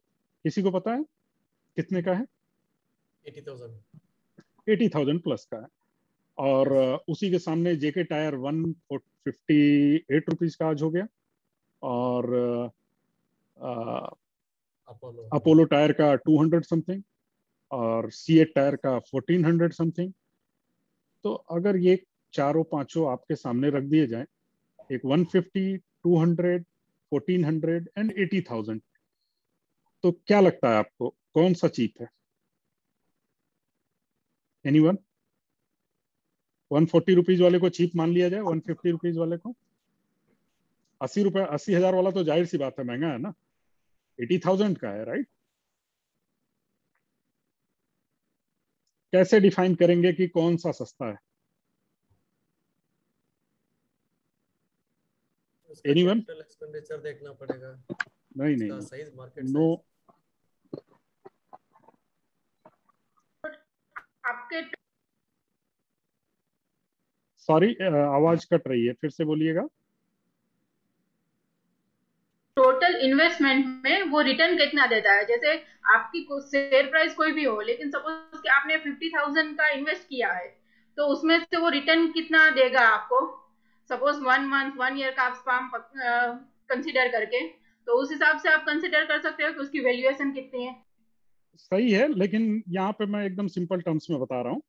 किसी को पता है कितने का है? 80,000 प्लस का है। और उसी के सामने जेके टायर 158 रुपीज का आज हो गया, और अपोलो टायर का 200 समथिंग, और सीएट टायर का 1400 समथिंग। तो अगर ये चारों पांचों आपके सामने रख दिए जाएं, एक 150, 200, 1400 एंड 80,000, तो क्या लगता है आपको कौन सा चीप है? एनीवन? 140 रुपीज वाले को चीप मान लिया जाए, 150 रुपीज वाले को? 80 रुपए, 80,000 वाला तो जाहिर सी बात है महंगा है ना, 80,000 का है, राइट? कैसे डिफाइन करेंगे कि कौन सा सस्ता है? एनीवन? कैपिटल एक्सपेंडिचर देखना पड़ेगा, नहीं नहीं, उसका साइज, मार्केट नो। आपके सॉरी, आवाज कट रही है, फिर से बोलिएगा। टोटल इन्वेस्टमेंट में वो रिटर्न कितना देता है? जैसे आपकी शेयर प्राइस कोई भी हो, लेकिन सपोज कि आपने 50,000 का इन्वेस्ट किया है, तो उसमें से वो रिटर्न कितना देगा आपको? सपोज 1 मंथ 1 ईयर का आप स्पाम कंसिडर करके, तो उस हिसाब से आप कंसिडर कर सकते हो कि उसकी वैल्यूएशन कितनी है। सही है, लेकिन यहाँ पे मैं एकदम सिंपल टर्म्स में बता रहा हूँ।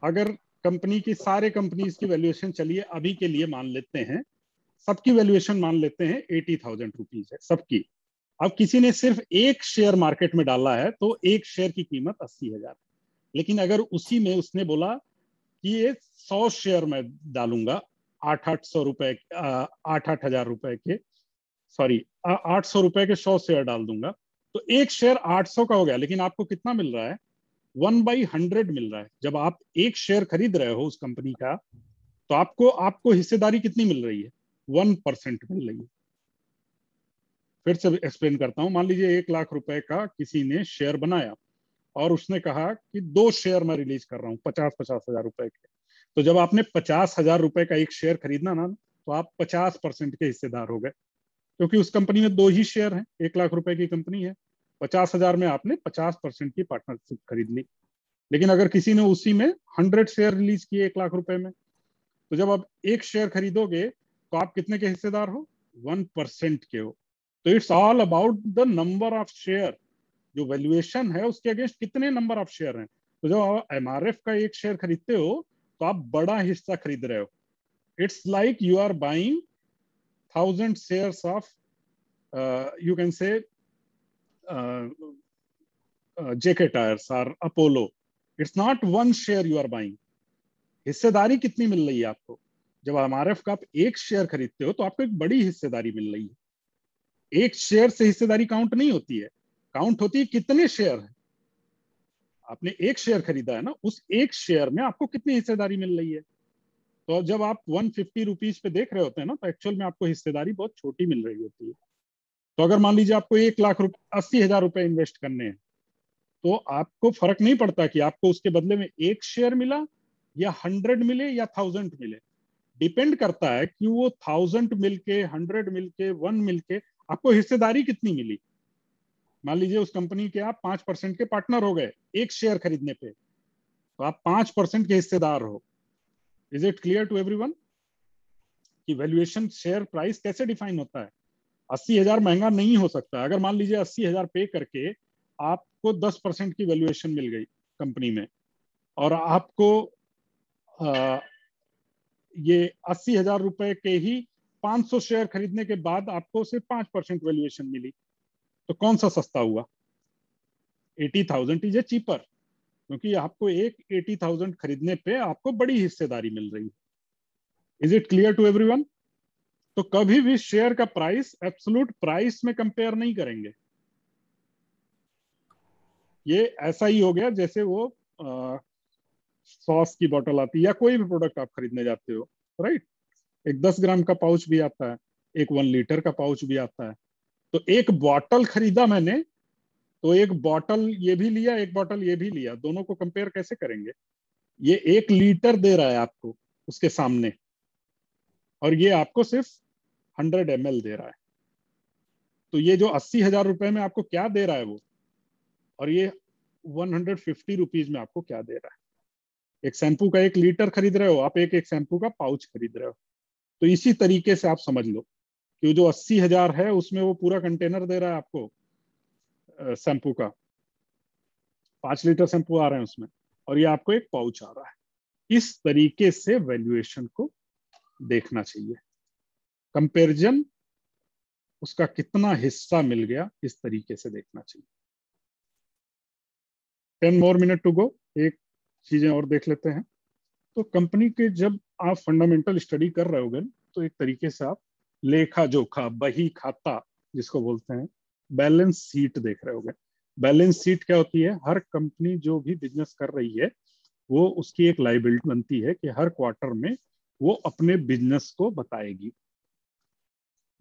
अगर कंपनी की, सारे कंपनीज की वैल्यूएशन चलिए अभी के लिए मान लेते हैं, सबकी वैल्यूएशन मान लेते हैं 80,000 रुपीज है सबकी। अब किसी ने सिर्फ एक शेयर मार्केट में डाला है, तो एक शेयर की कीमत 80,000। लेकिन अगर उसी में उसने बोला कि ये 100 शेयर मैं डालूंगा, 8-800 रुपए, 8-8 हजार रुपए के, सॉरी 800 रुपए के 100 शेयर डाल दूंगा, तो एक शेयर 800 का हो गया, लेकिन आपको कितना मिल रहा है? 1/100 मिल रहा है। जब आप एक शेयर खरीद रहे हो उस कंपनी का, तो आपको आपको हिस्सेदारी कितनी मिल रही है? 1% मिल रही है। फिर से एक्सप्लेन करता हूं। मान लीजिए 1 लाख रुपए का किसी ने शेयर बनाया, और उसने कहा कि 2 शेयर मैं रिलीज कर रहा हूँ 50-50 हजार रुपए के। तो जब आपने 50,000 रुपए का एक शेयर खरीदना ना, तो आप 50% के हिस्सेदार हो गए, क्योंकि उस कंपनी में 2 ही शेयर हैं, 1 लाख रुपए की कंपनी है, 50,000 में आपने 50% की पार्टनरशिप खरीद ली। लेकिन अगर किसी ने उसी में 100 शेयर रिलीज किए 1 लाख रुपए में, तो जब आप एक शेयर खरीदोगे तो आप कितने के हिस्सेदार हो? 1% के हो। तो it's all about the number of share. जो वैल्यूएशन है उसके अगेंस्ट कितने नंबर ऑफ शेयर हैं। तो जब आप एमआरएफ का एक शेयर खरीदते हो, तो आप बड़ा हिस्सा खरीद रहे हो। It's like you are buying 1000 shares of you can say JK tyres और Apollo. It's not one share you are buying. हिस्सेदारी कितनी मिल रही है आपको? जब MRF का आप एक शेयर खरीदते हो तो आपको एक बड़ी हिस्सेदारी मिल रही है। एक शेयर से हिस्सेदारी काउंट नहीं होती है, काउंट होती है कितने शेयर है। आपने एक शेयर खरीदा है ना, उस एक शेयर में आपको कितनी हिस्सेदारी मिल रही है। तो जब आप 150 रुपीज पे देख रहे होते हैं ना, तो एक्चुअल में आपको हिस्सेदारी बहुत छोटी मिल रही होती है। तो अगर मान लीजिए आपको 1,80,000 रुपए इन्वेस्ट करने हैं, तो आपको फर्क नहीं पड़ता कि आपको उसके बदले में एक शेयर मिला या 100 मिले या 1000 मिले। डिपेंड करता है कि वो 1000 मिलके, 100 मिलके, 1 मिलके आपको हिस्सेदारी कितनी मिली। मान लीजिए उस कंपनी के आप 5% के पार्टनर हो गए एक शेयर खरीदने पे, तो आप 5% के हिस्सेदार हो। Is it clear to everyone कि वैल्यूएशन शेयर प्राइस कैसे डिफाइन होता है? 80,000 महंगा नहीं हो सकता। अगर मान लीजिए 80,000 पे करके आपको 10% की वैल्यूएशन मिल गई कंपनी में, और आपको ये 80,000 रुपए के ही 500 शेयर खरीदने के बाद आपको सिर्फ 5% वैल्यूएशन मिली, तो कौन सा सस्ता हुआ? 80,000 इज ए चीपर, क्योंकि आपको एक 80,000 खरीदने पे आपको बड़ी हिस्सेदारी मिल रही है। Is it clear to everyone? तो कभी भी शेयर का प्राइस एब्सोल्यूट प्राइस में कंपेयर नहीं करेंगे। ये ऐसा ही हो गया जैसे वो सॉस की बोतल आती है या कोई भी प्रोडक्ट आप खरीदने जाते हो, राइट? एक 10 ग्राम का पाउच भी आता है, एक 1 लीटर का पाउच भी आता है। तो एक बॉटल खरीदा मैंने, तो एक बॉटल ये भी लिया, एक बॉटल ये भी लिया, दोनों को कंपेयर कैसे करेंगे? ये 1 लीटर दे रहा है आपको उसके सामने, और ये आपको सिर्फ 100 ml दे रहा है। तो ये जो 80,000 रुपए में आपको क्या दे रहा है वो, और ये 150 रुपीज में आपको क्या दे रहा है। एक शैम्पू का 1 लीटर खरीद रहे हो आप, एक शैम्पू का पाउच खरीद रहे हो। तो इसी तरीके से आप समझ लो कि जो 80,000 है उसमें वो पूरा कंटेनर दे रहा है आपको शैम्पू का, 5 लीटर शैम्पू आ रहे हैं उसमें, और ये आपको एक पाउच आ रहा है। इस तरीके से वैल्यूएशन को देखना चाहिए। कंपैरिजन उसका कितना हिस्सा मिल गया, इस तरीके से देखना चाहिए। 10 more minute टू गो। एक चीजें और देख लेते हैं। तो कंपनी के जब आप फंडामेंटल स्टडी कर रहे होगे, तो एक तरीके से आप लेखा जोखा, बही खाता जिसको बोलते हैं, बैलेंस शीट देख रहे होगे। बैलेंस शीट क्या होती है? हर कंपनी जो भी बिजनेस कर रही है, वो उसकी एक लायबिलिटी बनती है कि हर क्वार्टर में वो अपने बिजनेस को बताएगी।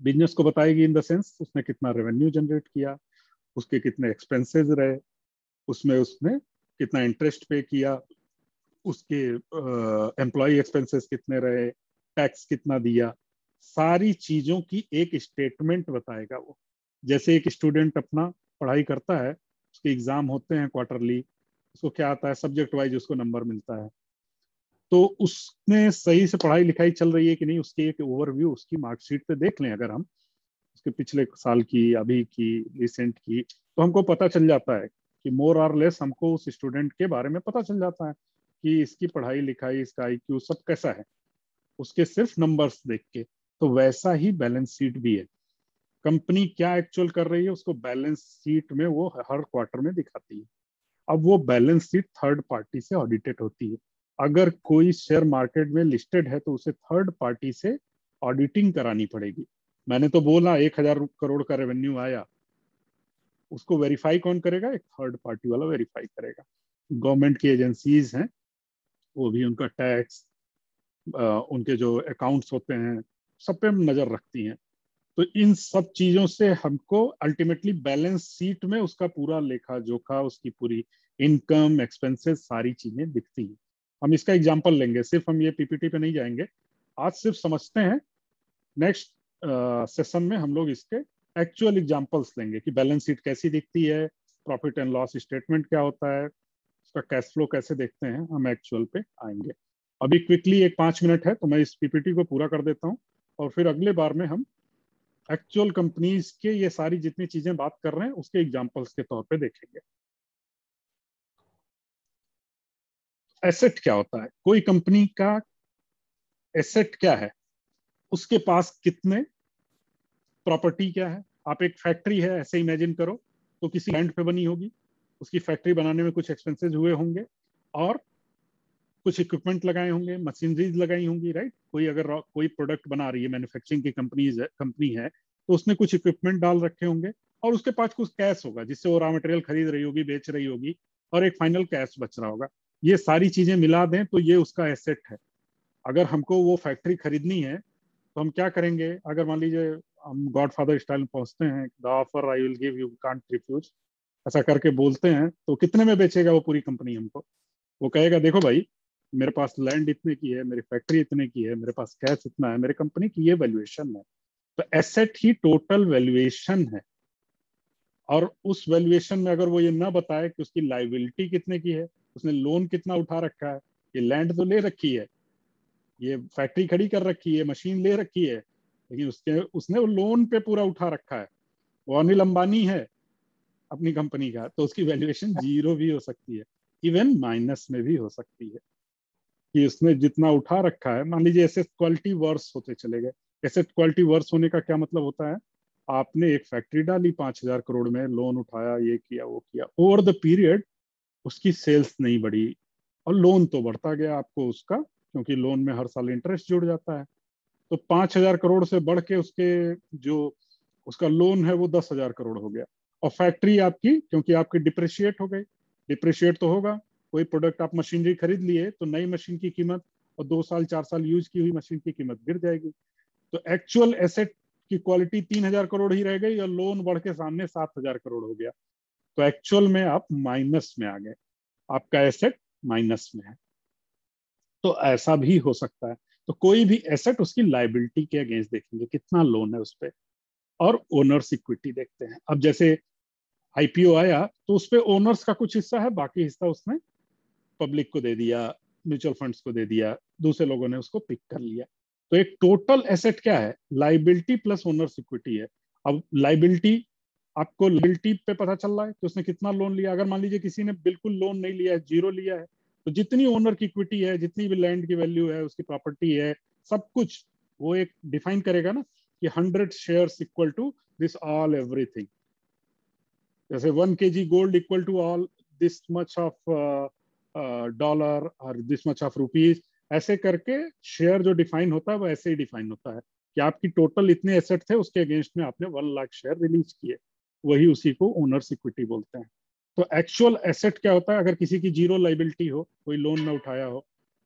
बिजनेस को बताएगी इन द सेंस उसने कितना रेवेन्यू जनरेट किया, उसके कितने एक्सपेंसेस रहे, उसमें उसने कितना इंटरेस्ट पे किया, उसके एम्प्लॉय एक्सपेंसेस कितने रहे, टैक्स कितना दिया, सारी चीजों की एक स्टेटमेंट बताएगा वो। जैसे एक स्टूडेंट अपना पढ़ाई करता है, उसके एग्जाम होते हैं क्वार्टरली, उसको क्या आता है, सब्जेक्ट वाइज उसको नंबर मिलता है, तो उसने सही से पढ़ाई लिखाई चल रही है कि नहीं, उसकी एक ओवरव्यू उसकी मार्कशीट पे देख लें अगर हम, उसके पिछले साल की, अभी की, रिसेंट की, तो हमको पता चल जाता है कि मोर और लेस हमको उस स्टूडेंट के बारे में पता चल जाता है कि इसकी पढ़ाई लिखाई, इसका IQ सब कैसा है, उसके सिर्फ नंबर्स देख के। तो वैसा ही बैलेंस शीट भी है। कंपनी क्या एक्चुअल कर रही है उसको बैलेंस शीट में वो हर क्वार्टर में दिखाती है। अब वो बैलेंस शीट थर्ड पार्टी से ऑडिटेड होती है। अगर कोई शेयर मार्केट में लिस्टेड है तो उसे थर्ड पार्टी से ऑडिटिंग करानी पड़ेगी। मैंने तो बोला 1,000 करोड़ का रेवेन्यू आया, उसको वेरीफाई कौन करेगा? एक थर्ड पार्टी वाला वेरीफाई करेगा। गवर्नमेंट की एजेंसीज हैं, वो भी उनका टैक्स, उनके जो अकाउंट्स होते हैं, सब पे नजर रखती हैं। तो इन सब चीजों से हमको अल्टीमेटली बैलेंस शीट में उसका पूरा लेखा जोखा, उसकी पूरी इनकम, एक्सपेंसेस, सारी चीजें दिखती हैं। हम इसका एग्जांपल लेंगे, सिर्फ हम ये PPT पे नहीं जाएंगे, आज सिर्फ समझते हैं। नेक्स्ट सेशन में हम लोग इसके एक्चुअल एग्जांपल्स लेंगे कि बैलेंस शीट कैसी दिखती है, प्रॉफिट एंड लॉस स्टेटमेंट क्या होता है, उसका कैश फ्लो कैसे देखते हैं, हम एक्चुअल पे आएंगे। अभी क्विकली एक 5 मिनट है तो मैं इस PPT को पूरा कर देता हूँ, और फिर अगले बार में हम एक्चुअल कंपनीज के ये सारी जितनी चीजें बात कर रहे हैं उसके एग्जांपल्स के तौर पे देखेंगे। एसेट क्या होता है? कोई कंपनी का एसेट क्या है? उसके पास कितने प्रॉपर्टी क्या है? आप एक फैक्ट्री है ऐसे इमेजिन करो, तो किसी लैंड पे बनी होगी, उसकी फैक्ट्री बनाने में कुछ एक्सपेंसेस हुए होंगे और कुछ इक्विपमेंट लगाए होंगे, मशीनरीज लगाई होंगी, राइट? कोई अगर कोई प्रोडक्ट बना रही है, मैन्युफैक्चरिंग की कंपनी है, तो उसने कुछ इक्विपमेंट डाल रखे होंगे और उसके पास कुछ कैश होगा जिससे वो रॉ मटेरियल खरीद रही होगी, बेच रही होगी, और एक फाइनल कैश बच रहा होगा। ये सारी चीजें मिला दें तो ये उसका एसेट है। अगर हमको वो फैक्ट्री खरीदनी है तो हम क्या करेंगे? अगर मान लीजिए हम गॉड फादर स्टाइल में पहुंचते हैं, the offer I will give you can't refuse, ऐसा करके बोलते हैं, तो कितने में बेचेगा वो पूरी कंपनी हमको? वो कहेगा देखो भाई, मेरे पास लैंड इतने की है, मेरी फैक्ट्री इतने की है, मेरे पास कैश इतना है, मेरी कंपनी की ये वैल्यूएशन है। तो एसेट ही टोटल वैल्यूएशन है। और उस वैल्यूएशन में अगर वो ये ना बताए कि उसकी लाइबिलिटी कितने की है, उसने लोन कितना उठा रखा है, ये लैंड तो ले रखी है, ये फैक्ट्री खड़ी कर रखी है, मशीन ले रखी है, लेकिन उसने वो लोन पे पूरा उठा रखा है, वो अनिल अंबानी है अपनी कंपनी का, तो उसकी वैल्यूएशन जीरो भी हो सकती है, इवन माइनस में भी हो सकती है कि उसने जितना उठा रखा है। मान लीजिए एसेट क्वालिटी वर्स होते चले गए। एसेट क्वालिटी वर्स होने का क्या मतलब होता है? आपने एक फैक्ट्री डाली 5,000 करोड़ में, लोन उठाया, ये किया वो किया, ओवर द पीरियड उसकी सेल्स नहीं बढ़ी और लोन तो बढ़ता गया आपको उसका, क्योंकि लोन में हर साल इंटरेस्ट जुड़ जाता है। तो 5,000 करोड़ से बढ़ के उसके जो उसका लोन है वो 10,000 करोड़ हो गया। और फैक्ट्री आपकी, क्योंकि आपकी डिप्रिशिएट हो गई, डिप्रिशिएट तो होगा, कोई प्रोडक्ट आप मशीनरी खरीद लिए तो नई मशीन की कीमत और 2 साल 4 साल यूज की हुई मशीन की कीमत गिर जाएगी। तो एक्चुअल एसेट की क्वालिटी 3,000 करोड़ ही रह गई और लोन बढ़ के सामने 7,000 करोड़ हो गया। तो एक्चुअल में आप माइनस में आ गए, आपका एसेट माइनस में है। तो ऐसा भी हो सकता है। तो कोई भी एसेट उसकी लाइबिलिटी के अगेंस्ट देखेंगे, कितना लोन है उस पर, और ओनर्स इक्विटी देखते हैं। अब जैसे आईपीओ आया तो उस पर ओनर्स का कुछ हिस्सा है, बाकी हिस्सा उसने पब्लिक को दे दिया, म्यूचुअल फंड्स को दे दिया, दूसरे लोगों ने उसको पिक कर लिया। तो एक टोटल एसेट क्या है? लाइबिलिटी प्लस ओनर्स इक्विटी है। अब लाइबिलिटी, आपको लाइबिलिटी पे पता चल रहा है कि उसने कितना लोन लिया। अगर मान लीजिए किसी ने बिल्कुल लोन नहीं लिया है, जीरो लिया है, तो जितनी ओनर की इक्विटी है, जितनी भी लैंड की वैल्यू है, उसकी प्रॉपर्टी है, सब कुछ वो एक डिफाइन करेगा ना कि 100 shares equal to this all everything. जैसे 1 kg gold equal to all this much of dollar और दिस मच ऑफ रुपीज, ऐसे करके शेयर जो डिफाइन होता है वो ऐसे ही डिफाइन होता है कि आपकी टोटल इतने एसेट थे, उसके अगेंस्ट में आपने 1 लाख शेयर रिलीज किए, वही उसी को ओनर्स इक्विटी बोलते हैं। तो एक्चुअल एसेट क्या होता है? अगर किसी की जीरो लाइबिलिटी हो, कोई लोन ना उठाया हो,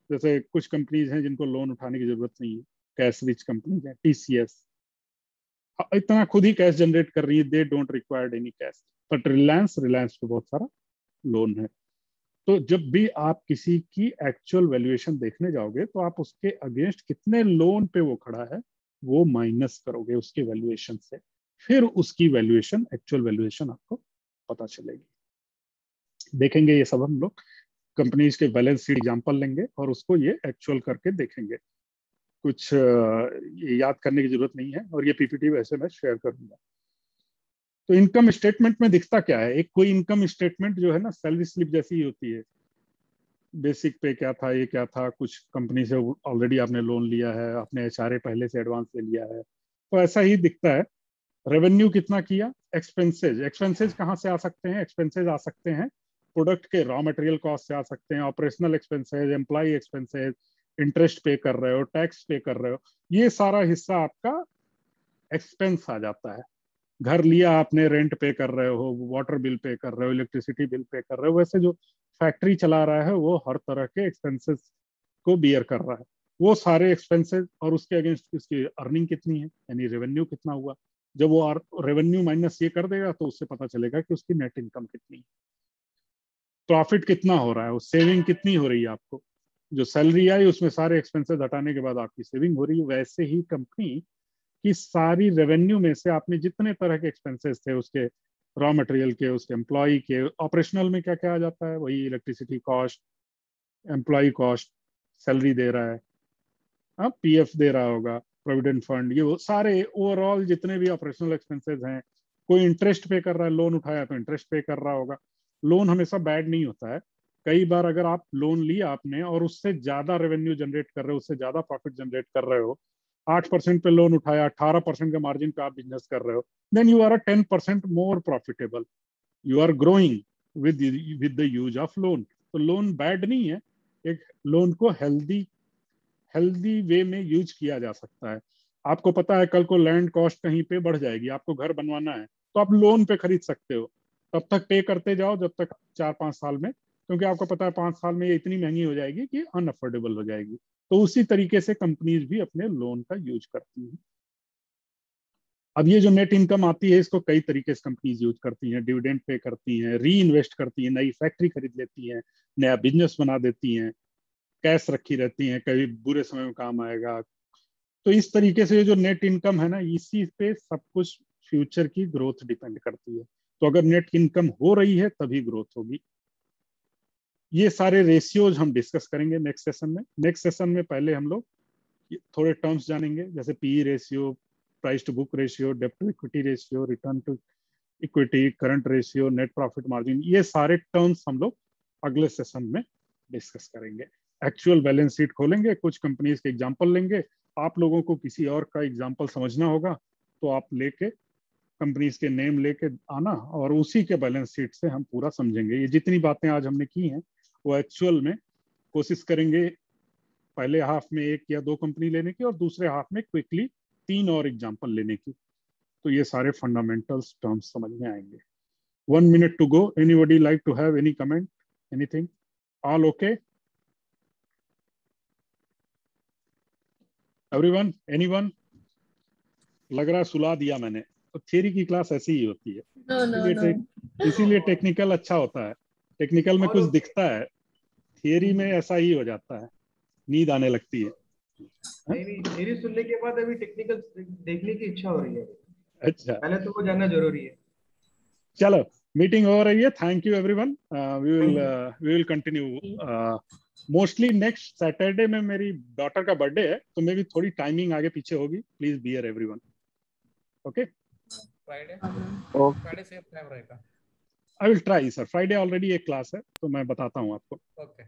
जैसे कुछ कंपनीज हैं जिनको लोन उठाने की जरूरत नहीं है, कैश रिच कंपनीज है, टीसीएस इतना खुद ही कैश जनरेट कर रही है, they don't required any cash. But Reliance पे बहुत सारा लोन है। तो जब भी आप किसी की एक्चुअल वैल्यूएशन देखने जाओगे तो आप उसके अगेंस्ट कितने लोन पे वो खड़ा है वो माइनस करोगे उसके वैल्यूएशन से, फिर उसकी वैल्यूएशन, एक्चुअल वैल्यूएशन आपको पता चलेगी। देखेंगे ये सब हम लोग, कंपनीज के बैलेंस शीट एग्जांपल लेंगे और उसको ये एक्चुअल करके देखेंगे। कुछ ये याद करने की जरूरत नहीं है, और ये पीपीटी वैसे मैं शेयर करूंगा। तो इनकम स्टेटमेंट में दिखता क्या है? एक कोई इनकम स्टेटमेंट जो है ना, सैलरी स्लिप जैसी ही होती है। बेसिक पे क्या था, ये क्या था, कुछ कंपनी से ऑलरेडी आपने लोन लिया है, आपने एचआरए पहले से एडवांस ले लिया है, तो ऐसा ही दिखता है। रेवेन्यू कितना किया, एक्सपेंसेज, एक्सपेंसेज कहाँ से आ सकते हैं? एक्सपेंसेज आ सकते हैं प्रोडक्ट के रॉ मटेरियल कॉस्ट से आ सकते हैं, operational expenses, employ expenses, interest पे कर रहे हो, टैक्स पे कर रहे हो, ये सारा हिस्सा आपका एक्सपेंस आ जाता है। घर लिया आपने, रेंट पे कर रहे हो, वाटर बिल पे कर रहे हो, इलेक्ट्रिसिटी बिल पे कर रहे हो, वैसे जो फैक्ट्री चला रहा है वो हर तरह के एक्सपेंसेस को बियर कर रहा है, वो सारे एक्सपेंसेस, और उसके अगेंस्ट उसकी अर्निंग कितनी है, यानी रेवेन्यू कितना हुआ। जब वो रेवेन्यू माइनस ये कर देगा तो उससे पता चलेगा कि उसकी नेट इनकम कितनी है, प्रॉफिट कितना हो रहा है, सेविंग कितनी हो रही है आपको। जो सैलरी आई उसमें सारे एक्सपेंसेस हटाने के बाद आपकी सेविंग हो रही है। वैसे ही कंपनी की सारी रेवेन्यू में से आपने जितने तरह के एक्सपेंसेस थे, उसके रॉ मटेरियल के, उसके एम्प्लॉय के, ऑपरेशनल में क्या क्या आ जाता है, वही electricity cost, employ cost, salary दे रहा है, पीएफ दे रहा होगा, प्रोविडेंट फंड, ये वो सारे ओवरऑल जितने भी ऑपरेशनल एक्सपेंसेस हैं। कोई इंटरेस्ट पे कर रहा है, लोन उठाया तो इंटरेस्ट पे कर रहा होगा। लोन हमेशा बैड नहीं होता है, कई बार अगर आप लोन लिया आपने और उससे ज्यादा रेवेन्यू जनरेट कर रहे हो, उससे ज्यादा प्रॉफिट जनरेट कर रहे हो, 8% पे लोन उठाया, 18% के मार्जिन पे आप बिजनेस कर रहे हो, then you are 10% more profitable, you are growing with the use of loan. तो लोन बैड नहीं है, एक लोन को हेल्दी वे में यूज किया जा सकता है। आपको पता है कल को लैंड कॉस्ट कहीं पे बढ़ जाएगी, आपको घर बनवाना है, तो आप लोन पे खरीद सकते हो, तब तक पे करते जाओ जब तक 4-5 साल में, क्योंकि आपको पता है 5 साल में ये इतनी महंगी हो जाएगी कि अनअफोर्डेबल हो जाएगी। तो उसी तरीके से कंपनीज भी अपने लोन का यूज करती हैं। अब ये जो नेट इनकम आती है इसको कई तरीके से कंपनीज यूज करती हैं, डिविडेंड पे करती हैं, री इन्वेस्ट करती हैं, नई फैक्ट्री खरीद लेती हैं, नया बिजनेस बना देती हैं, कैश रखी रहती हैं, कभी बुरे समय में काम आएगा। तो इस तरीके से जो नेट इनकम है ना, इसी पे सब कुछ फ्यूचर की ग्रोथ डिपेंड करती है। तो अगर नेट इनकम हो रही है तभी ग्रोथ होगी। ये सारे रेशियोज हम डिस्कस करेंगे नेक्स्ट सेशन में। नेक्स्ट सेशन में पहले हम लोग थोड़े टर्म्स जानेंगे, जैसे PE ratio, price to book ratio, डेब्ट to equity ratio, return to equity, current ratio, net profit margin, ये सारे टर्म्स हम लोग अगले सेशन में डिस्कस करेंगे। एक्चुअल बैलेंस शीट खोलेंगे, कुछ कंपनीज के एग्जांपल लेंगे। आप लोगों को किसी और का एग्जांपल समझना होगा तो आप लेके कंपनीज के नेम लेके आना, और उसी के बैलेंस शीट से हम पूरा समझेंगे। ये जितनी बातें आज हमने की हैं वो एक्चुअल में कोशिश करेंगे पहले हाफ में 1 या 2 कंपनी लेने की, और दूसरे हाफ में क्विकली 3 और एग्जांपल लेने की। तो ये सारे फंडामेंटल्स टर्म्स समझ में आएंगे। 1 minute to go. Anybody like to have any comment? Anything? All okay? Everyone? Anyone? लग रहा है सुला दिया मैंने। तो थियरी की क्लास ऐसी ही होती है, इसीलिए टेक्निकल अच्छा होता है। टेक्निकल में कुछ दिखता है, थियरी में ऐसा ही हो जाता है, नींद आने लगती है। नहीं, थियरी सुनने के बाद अभी टेक्निकल देखने की इच्छा हो रही है। अच्छा, पहले तो वो जानना जरूरी है। चलो मीटिंग हो रही है। Thank you everyone. We will continue. Mostly next Saturday में मेरी डॉटर का बर्थडे है, तो मे भी थोड़ी टाइमिंग आगे पीछे होगी। Please bear everyone. Okay, Friday same time रहेगा। I will try sir. Friday already एक क्लास है, तो मैं बताता हूँ आपको। ओके।